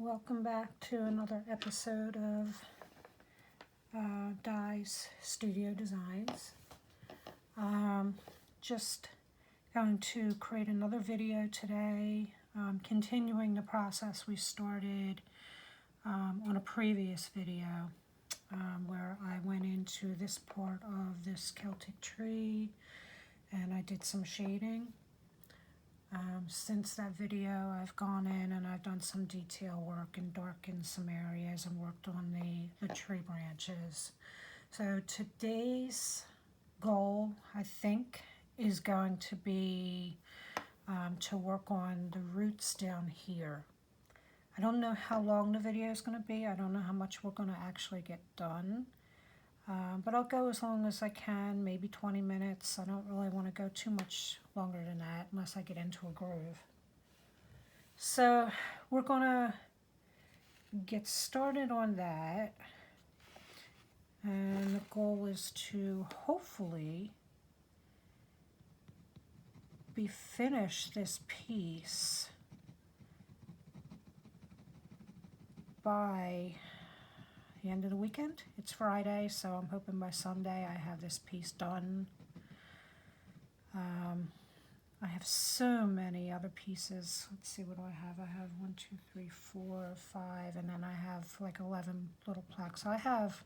Welcome back to another episode of Dye's Studio Designs. Just going to create another video today, continuing the process we started on a previous video where I went into this part of this Celtic tree and I did some shading. Since that video, I've gone in and I've done some detail work and darkened some areas and worked on the tree branches. So today's goal, I think, is going to be to work on the roots down here. I don't know how long the video is going to be. I don't know how much we're going to actually get done. But I'll go as long as I can, maybe 20 minutes. I don't really want to go too much longer than that unless I get into a groove. So we're going to get started on that. And the goal is to hopefully be finished this piece by the end of the weekend. It's Friday, so I'm hoping by Sunday I have this piece done. I have so many other pieces. Let's see, what do I have? I have 1, 2, 3, 4, 5, and then I have like 11 little plaques. So I have,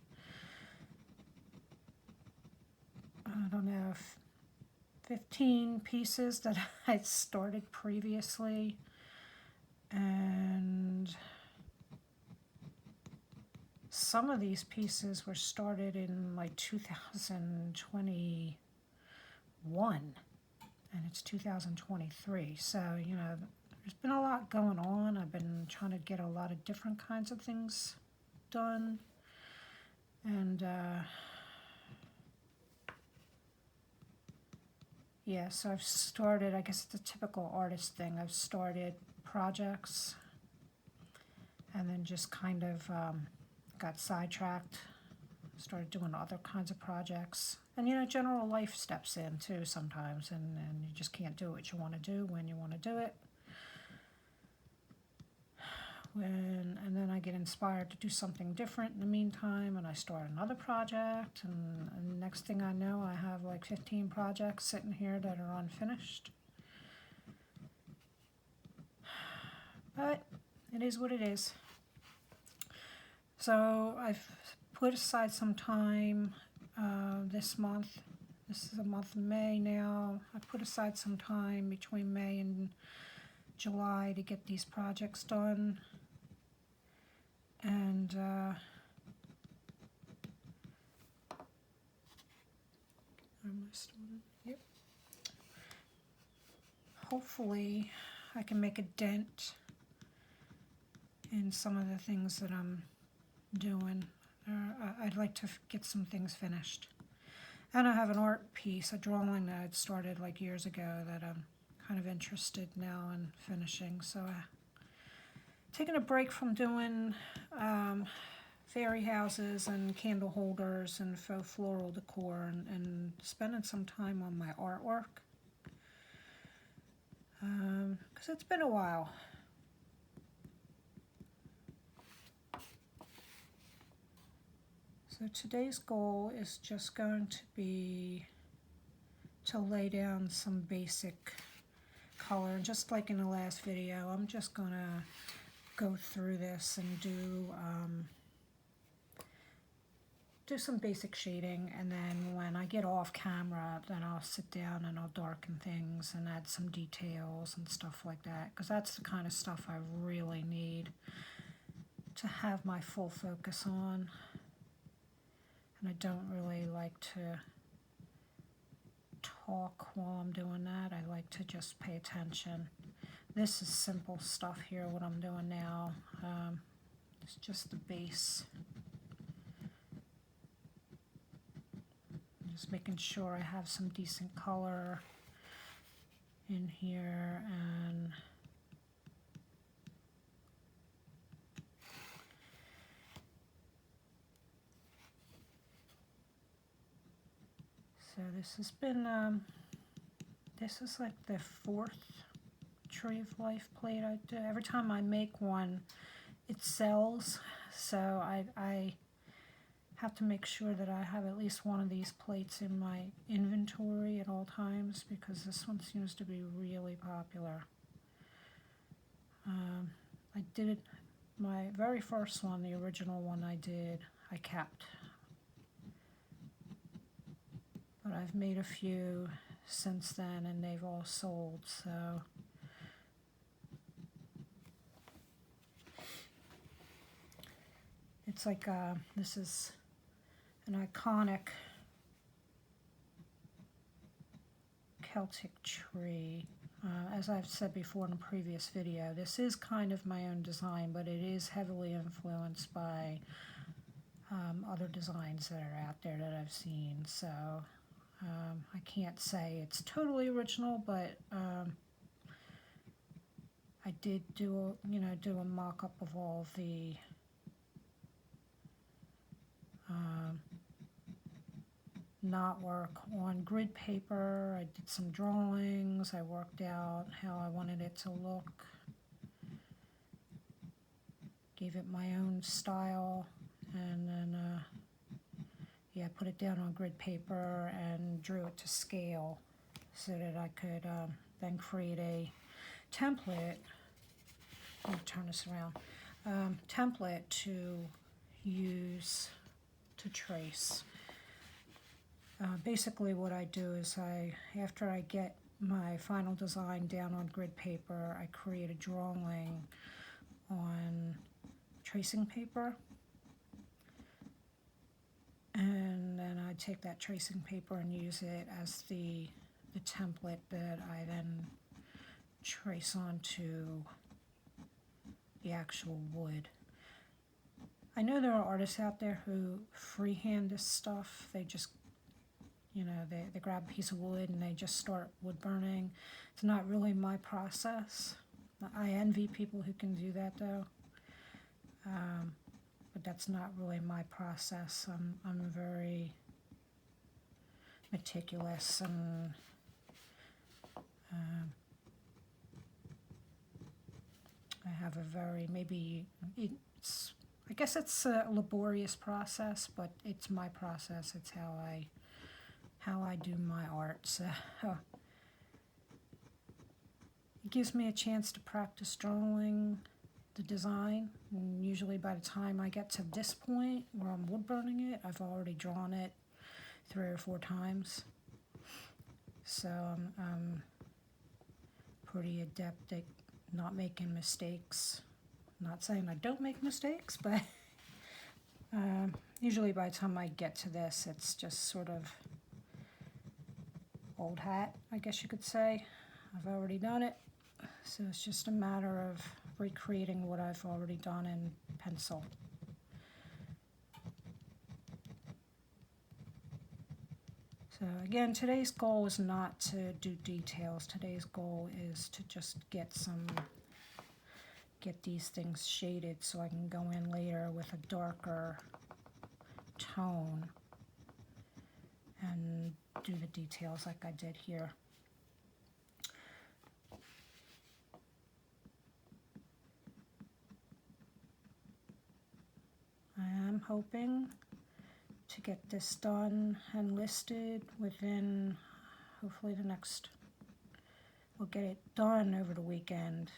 I don't know, 15 pieces that I started previously, and some of these pieces were started in like 2021, and it's 2023. So, you know, there's been a lot going on. I've been trying to get a lot of different kinds of things done. And, yeah, so I've started, I guess it's a typical artist thing. I've started projects and then just kind of got sidetracked, started doing other kinds of projects. And, you know, general life steps in too sometimes, and you just can't do what you want to do when you want to do it. And then I get inspired to do something different in the meantime, and I start another project, and next thing I know, I have like 15 projects sitting here that are unfinished. But it is what it is. So I've put aside some time this month. This is the month of May now. I put aside some time between May and July to get these projects done. And yep. Hopefully I can make a dent in some of the things that I'm doing. I'd like to get some things finished. And I have an art piece, a drawing that I'd started like years ago that I'm kind of interested now in finishing. So taking a break from doing fairy houses and candle holders and faux floral decor, and spending some time on my artwork. Because it's been a while. So today's goal is just going to be to lay down some basic color. And just like in the last video, I'm just going to go through this and do some basic shading, and then when I get off camera, then I'll sit down and I'll darken things and add some details and stuff like that, because that's the kind of stuff I really need to have my full focus on. And I don't really like to talk while I'm doing that. I like to just pay attention. This is simple stuff here, what I'm doing now. It's just the base. Just making sure I have some decent color in here, and so this has been this is like the 4th Tree of Life plate I do. Every time I make one, it sells, so I have to make sure that I have at least one of these plates in my inventory at all times, because this one seems to be really popular. I did it, my very first one, the original one I did, I kept. But I've made a few since then and they've all sold, so. It's like, this is an iconic Celtic tree. As I've said before in a previous video, this is kind of my own design, but it is heavily influenced by other designs that are out there that I've seen. So I can't say it's totally original, but I did do a mock-up of all the knotwork on grid paper. I did some drawings. I worked out how I wanted it to look. Gave it my own style, and then yeah, put it down on grid paper and drew it to scale so that I could then create a template. Let me turn this around. Template to use to trace. Basically what I do is after I get my final design down on grid paper, I create a drawing on tracing paper, and then I take that tracing paper and use it as the template that I then trace onto the actual wood. I know there are artists out there who freehand this stuff. They just, they grab a piece of wood and they just start wood burning. It's not really my process. I envy people who can do that though. But that's not really my process. I'm very meticulous, and I have a very, I guess it's a laborious process, but it's my process. It's how I do my art. So it gives me a chance to practice drawing the design, and usually by the time I get to this point where I'm wood burning it, I've already drawn it 3 or 4 times. So I'm pretty adept at not making mistakes. Not saying I don't make mistakes, but usually by the time I get to this, it's just sort of old hat, I guess you could say. I've already done it, so it's just a matter of recreating what I've already done in pencil. So again, today's goal is not to do details. Today's goal is to just get these things shaded so I can go in later with a darker tone and do the details like I did here. I am hoping to get this done and listed within, hopefully we'll get it done over the weekend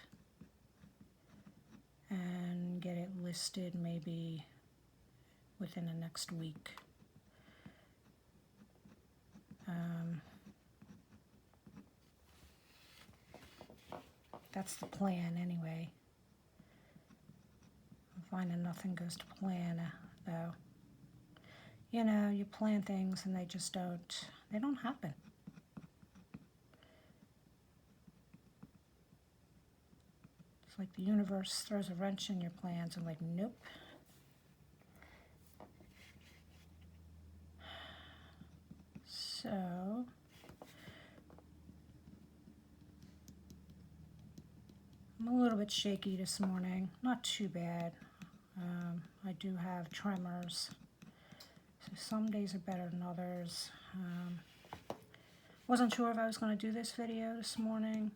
and get it listed maybe within the next week. That's the plan anyway. I'm finding nothing goes to plan though. You plan things and they just don't happen. It's like the universe throws a wrench in your plans and like, nope. So I'm a little bit shaky this morning, not too bad. I do have tremors, so some days are better than others. Wasn't sure if I was going to do this video this morning,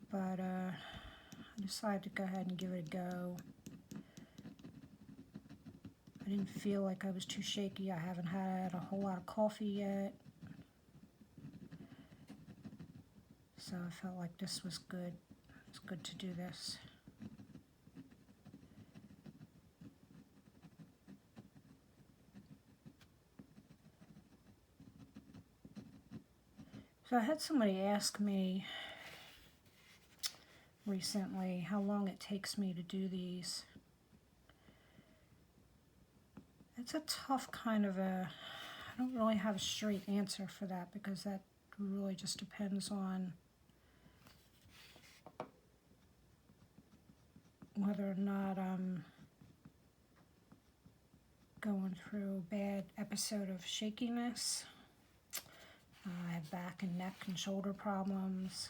but I decided to go ahead and give it a go. I didn't feel like I was too shaky. I haven't had a whole lot of coffee yet. So I felt like this was good. It's good to do this. So I had somebody ask me recently how long it takes me to do these. It's a tough kind of I don't really have a straight answer for that, because that really just depends on whether or not I'm going through a bad episode of shakiness. I have back and neck and shoulder problems.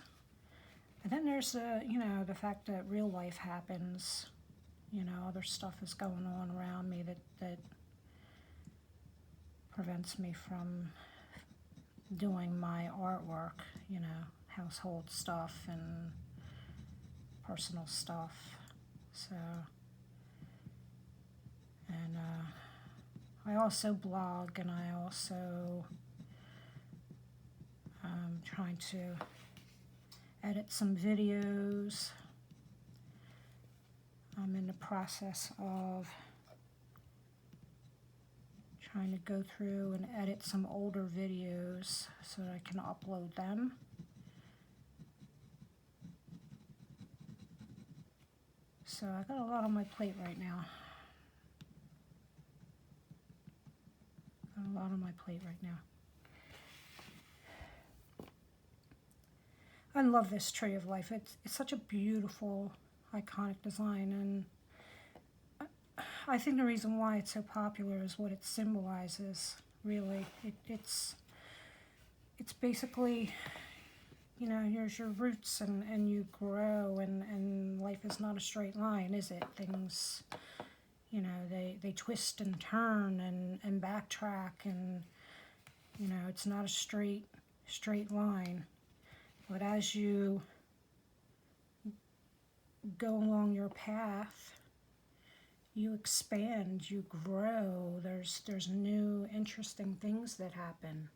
And then there's the fact that real life happens. Other stuff is going on around me that prevents me from doing my artwork, household stuff and personal stuff. So, and I also blog, and I also trying to edit some videos. I'm in the process of trying to go through and edit some older videos so that I can upload them. So I got a lot on my plate right now. I love this Tree of Life. It's such a beautiful, iconic design, and I think the reason why it's so popular is what it symbolizes, really. It's basically, here's your roots, and you grow, and life is not a straight line, is it? Things, they twist and turn and backtrack, and, it's not a straight line. But as you go along your path, you expand, you grow. There's new, interesting things that happen,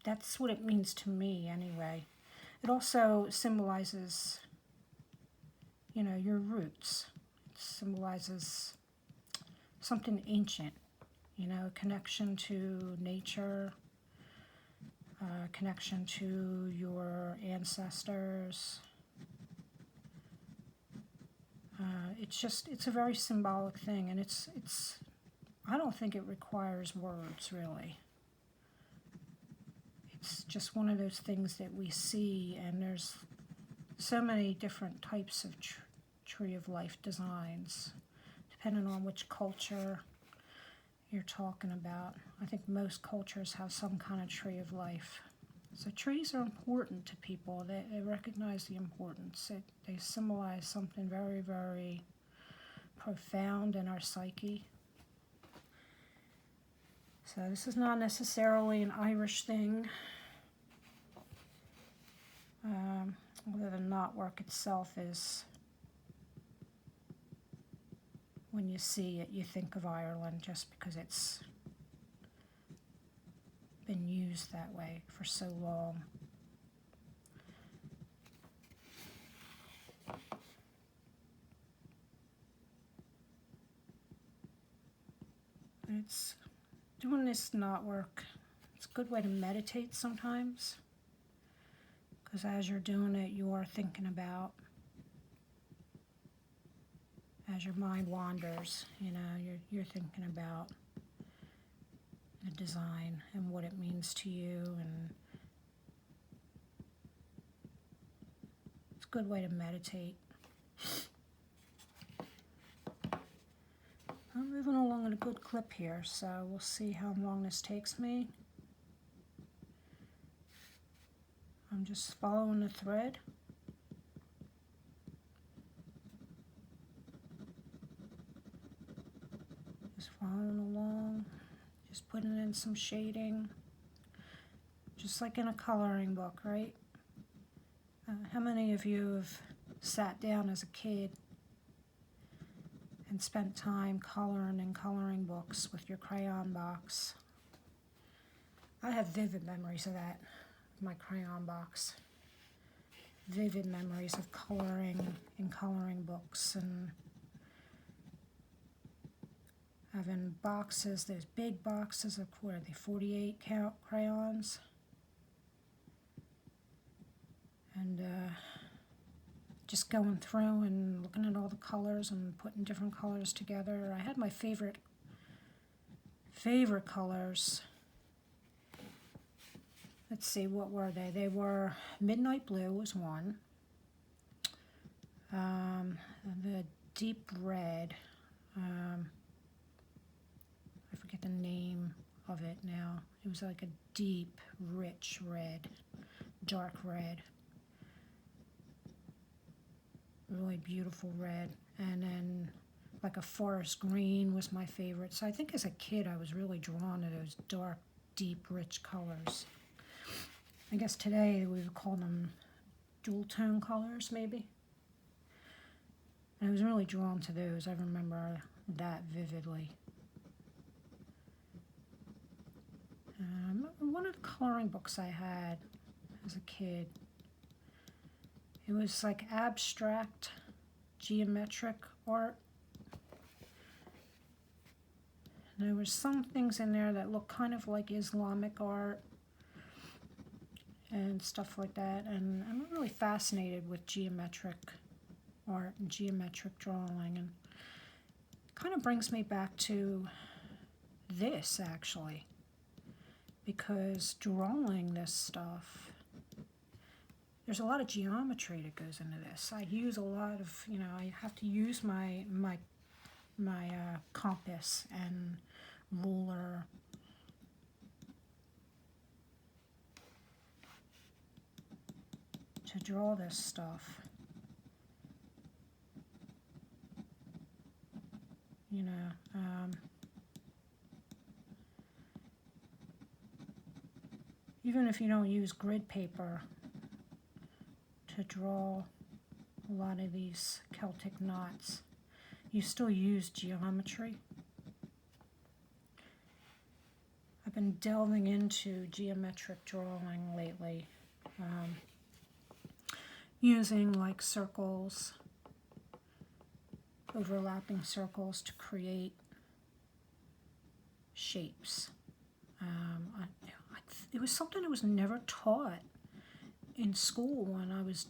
That's what it means to me, anyway. It also symbolizes, your roots. It symbolizes something ancient, a connection to nature, connection to your ancestors. It's a very symbolic thing, and I don't think it requires words, really. It's just one of those things that we see, and there's so many different types of Tree of Life designs, depending on which culture you're talking about. I think most cultures have some kind of Tree of Life. So trees are important to people. They recognize the importance. They symbolize something very, very profound in our psyche. So this is not necessarily an Irish thing. Although the knotwork itself is, when you see it, you think of Ireland, just because it's been used that way for so long. It's doing this knotwork. It's a good way to meditate sometimes, because as you're doing it, you are thinking about, as your mind wanders, you're thinking about the design and what it means to you, and it's a good way to meditate. I'm moving along at a good clip here, so we'll see how long this takes me. I'm just following the thread. Just following along, just putting in some shading, just like in a coloring book, right? How many of you have sat down as a kid and spent time coloring in coloring books with your crayon box? I have vivid memories of that, my crayon box. Vivid memories of coloring in coloring books and having boxes, those big boxes of, what are they, 48 count crayons? And just going through and looking at all the colors and putting different colors together. I had my favorite colors. Let's see, what were they? They were Midnight Blue was one. The deep red. I forget the name of it now. It was like a deep, rich red, dark red. Really beautiful red. And then like a forest green was my favorite. So I think as a kid I was really drawn to those dark, deep, rich colors. I guess today we would call them dual tone colors maybe. And I was really drawn to those. I remember that vividly. One of the coloring books I had as a kid, it was like abstract geometric art. And there were some things in there that looked kind of like Islamic art and stuff like that. And I'm really fascinated with geometric art and geometric drawing, and it kind of brings me back to this actually, because drawing this stuff, there's a lot of geometry that goes into this. I use a lot of, I have to use my compass and ruler to draw this stuff. Even if you don't use grid paper to draw a lot of these Celtic knots, you still use geometry. I've been delving into geometric drawing lately, using like circles, overlapping circles to create shapes. It was something that was never taught in school when I was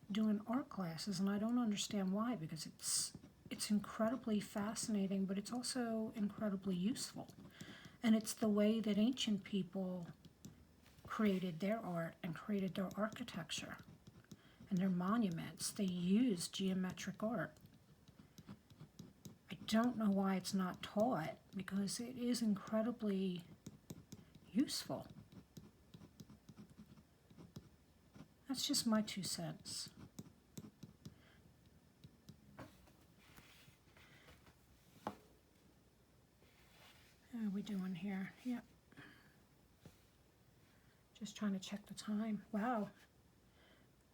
doing art classes, and I don't understand why, because it's incredibly fascinating, but it's also incredibly useful. And it's the way that ancient people created their art and created their architecture and their monuments. They used geometric art. I don't know why it's not taught, because it is incredibly useful. That's just my 2 cents. How are we doing here? Yep. Just trying to check the time. Wow.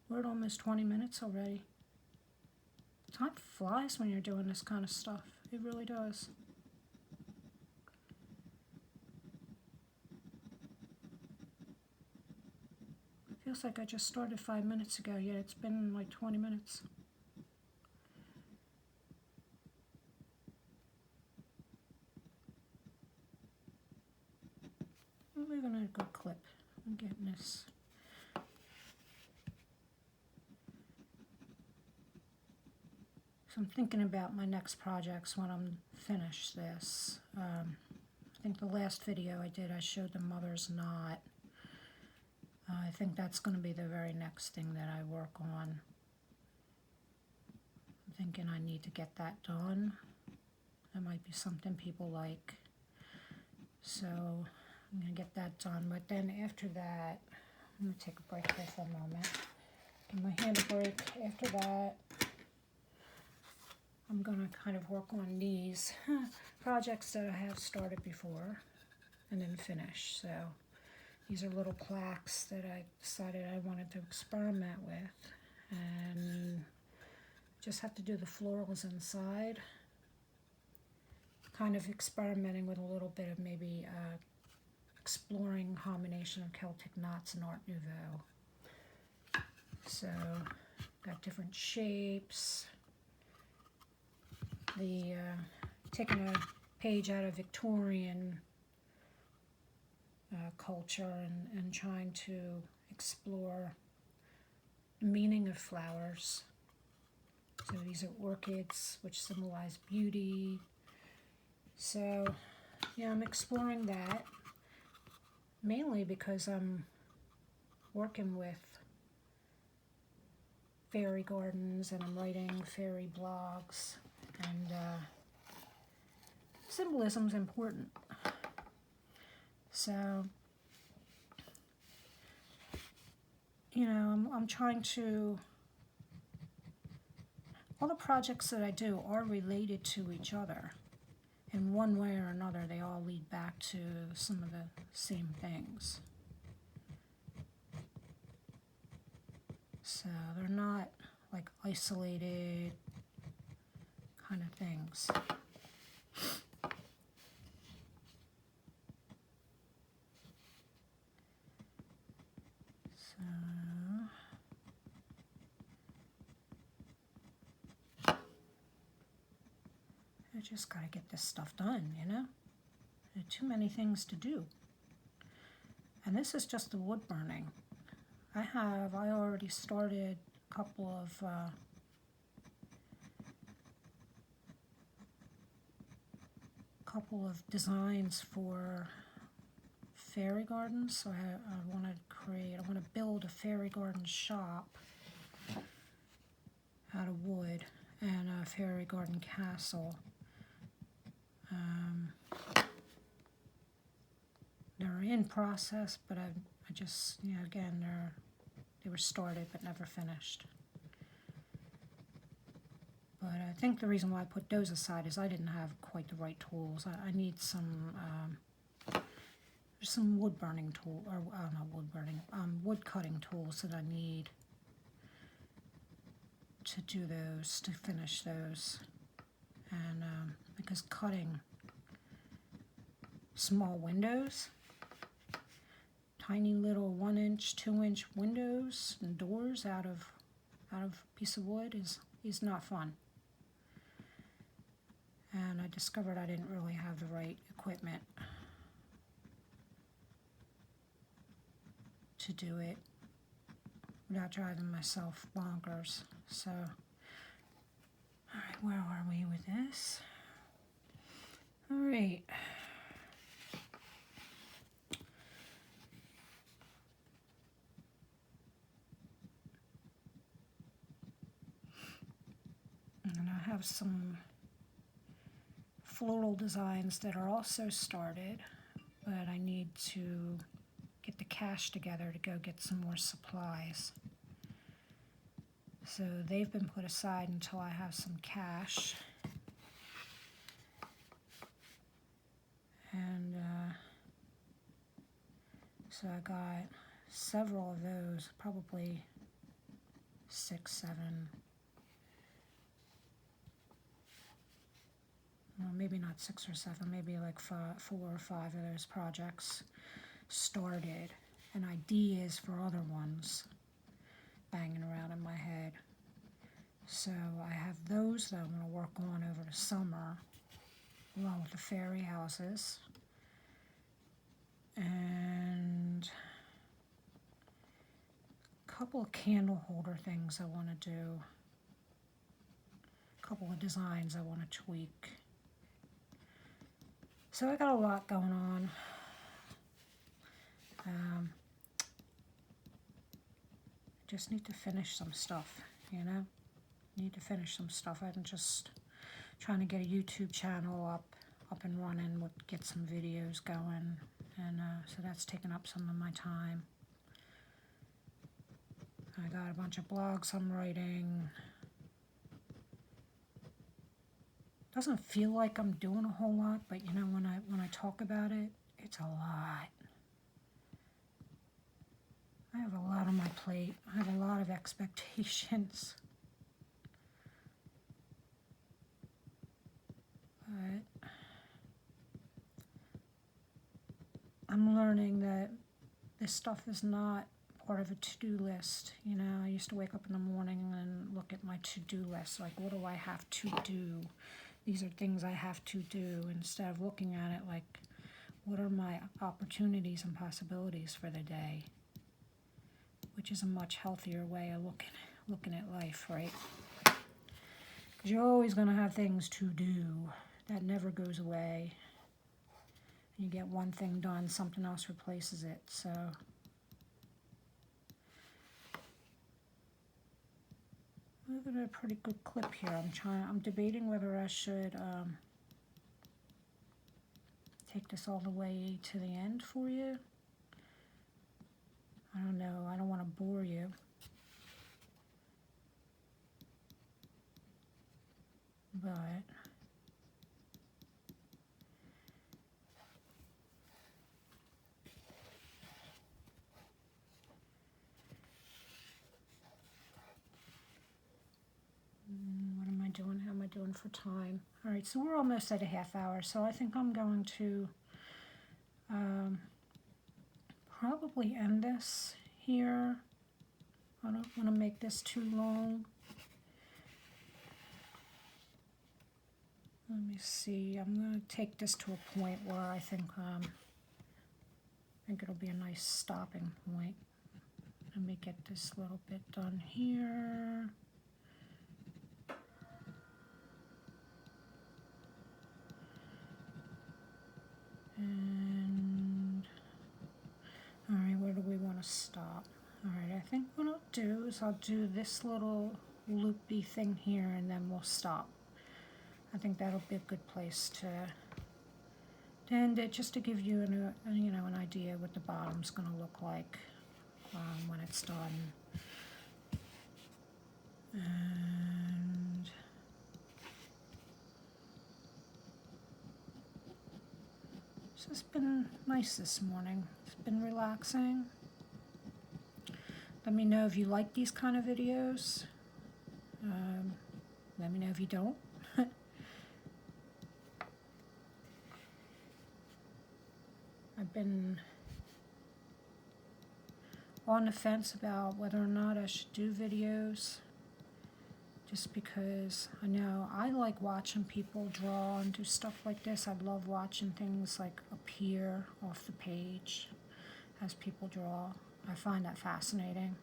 We're at almost 20 minutes already. Time flies when you're doing this kind of stuff. It really does. Feels like I just started 5 minutes ago, yet it's been like 20 minutes. I'm leaving a good clip. I'm getting this. So I'm thinking about my next projects when I'm finished this. I think the last video I did, I showed the mother's knot. I think that's going to be the very next thing that I work on. I'm thinking I need to get that done. That might be something people like. So I'm going to get that done. But then after that, I'm going to take a break here for a moment. Give my hand a break. After that, I'm going to kind of work on these projects that I have started before and then finish. So These are little plaques that I decided I wanted to experiment with, and just have to do the florals inside. Kind of experimenting with a little bit of maybe exploring combination of Celtic knots and Art Nouveau. So, got different shapes. The taking a page out of Victorian culture and trying to explore the meaning of flowers. So these are orchids, which symbolize beauty. So, yeah, I'm exploring that, mainly because I'm working with fairy gardens and I'm writing fairy blogs, and symbolism's important. So, you know, I'm trying to, all the projects that I do are related to each other. In one way or another, they all lead back to some of the same things. So they're not like isolated kind of things. So I just gotta get this stuff done, you know? There are too many things to do. And this is just the wood burning. I already started a couple of designs for fairy gardens. So I want to build a fairy garden shop out of wood and a fairy garden castle. They're in process, but I just, you know, again, they were started but never finished. But I think the reason why I put those aside is I didn't have quite the right tools. I need some wood burning tool, or not wood burning, wood cutting tools that I need to do those, to finish those. And because cutting small windows, tiny little 1-inch, 2-inch windows and doors out of a piece of wood is not fun. And I discovered I didn't really have the right equipment to do it without driving myself bonkers. So, all right, where are we with this? All right. And I have some floral designs that are also started, but I need to get the cash together to go get some more supplies. So they've been put aside until I have some cash. And so I got several of those, probably 6, 7, well, maybe not 6 or 7, maybe like 4 or 5 of those projects started, and ideas for other ones banging around in my head. So I have those that I'm going to work on over the summer, along with the fairy houses, and a couple of candle holder things I want to do, a couple of designs I want to tweak. So I got a lot going on. Just need to finish some stuff, you know? Need to finish some stuff. I'm just trying to get a YouTube channel up and running, get some videos going, and so that's taking up some of my time. I got a bunch of blogs I'm writing. Doesn't feel like I'm doing a whole lot, but you know, when I talk about it, it's a lot. I have a lot on my plate. I have a lot of expectations. But I'm learning that this stuff is not part of a to-do list. You know, I used to wake up in the morning and look at my to-do list, like, what do I have to do? These are things I have to do, instead of looking at it like, what are my opportunities and possibilities for the day? Which is a much healthier way of looking at life, right? Because you're always going to have things to do. That never goes away. You get one thing done, something else replaces it. So look at a pretty good clip here. I'm debating whether I should take this all the way to the end for you. I don't know. I don't want to bore you. But what am I doing? How am I doing for time? All right, so we're almost at a half hour, so I think I'm going to probably end this here. I don't want to make this too long. Let me see. I'm going to take this to a point where I think it'll be a nice stopping point. Let me get this little bit done here. And all right, where do we want to stop? All right, I think what I'll do is I'll do this little loopy thing here, and then we'll stop. I think that'll be a good place to end it, just to give you an idea what the bottom's going to look like when it's done. And so it's been nice this morning. It's been relaxing. Let me know if you like these kind of videos. Let me know if you don't. I've been on the fence about whether or not I should do videos, just because I know I like watching people draw and do stuff like this. I love watching things like appear off the page as people draw. I find that fascinating.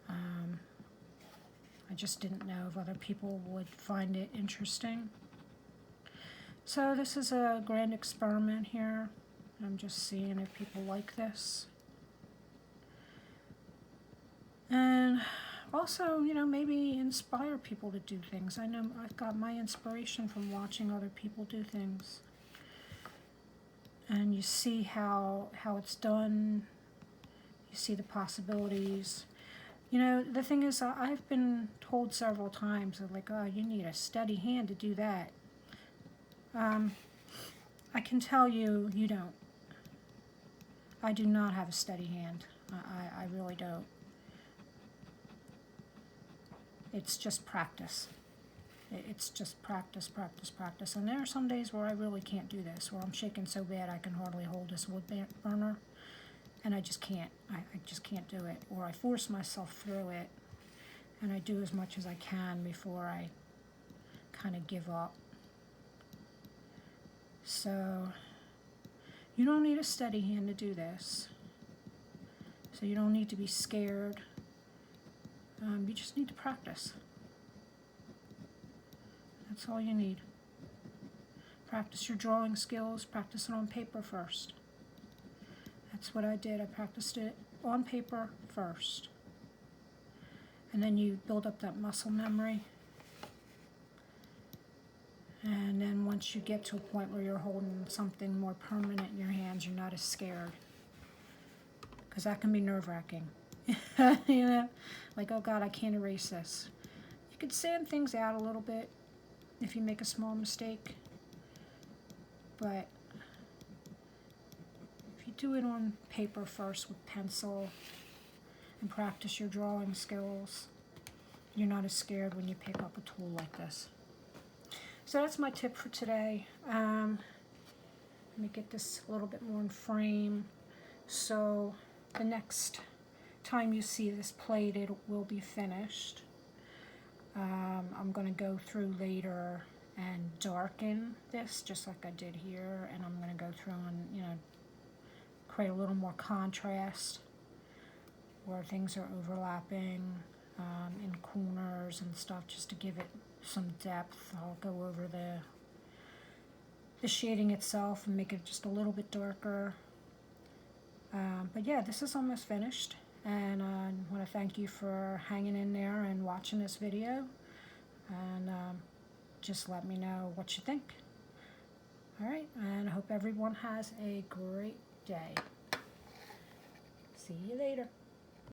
I just didn't know if other people would find it interesting. So this is a grand experiment here. I'm just seeing if people like this. And also, maybe inspire people to do things. I know I've got my inspiration from watching other people do things. And you see how it's done. You see the possibilities. The thing is, I've been told several times, like, oh, you need a steady hand to do that. I can tell you, you don't. I do not have a steady hand. I really don't. It's just practice. It's just practice, practice, practice. And there are some days where I really can't do this, where I'm shaking so bad I can hardly hold this wood burner. And I just can't. I just can't do it. Or I force myself through it, and I do as much as I can before I kind of give up. So you don't need a steady hand to do this. So you don't need to be scared. You just need to practice. That's all you need. Practice your drawing skills. Practice it on paper first. That's what I did. I practiced it on paper first. And then you build up that muscle memory. And then once you get to a point where you're holding something more permanent in your hands, you're not as scared. Because that can be nerve-wracking. Like, oh God, I can't erase this. You could sand things out a little bit if you make a small mistake. But if you do it on paper first with pencil and practice your drawing skills. You're not as scared when you pick up a tool like this. So that's my tip for today. Let me get this a little bit more in frame. So the next time you see this plate, it will be finished. I'm going to go through later and darken this just like I did here, and I'm going to go through and, you know, create a little more contrast where things are overlapping in corners and stuff, just to give it some depth. I'll go over the shading itself and make it just a little bit darker. But yeah, this is almost finished, and I want to thank you for hanging in there and watching this video, and just let me know what you think. Alright, and I hope everyone has a great day. See you later.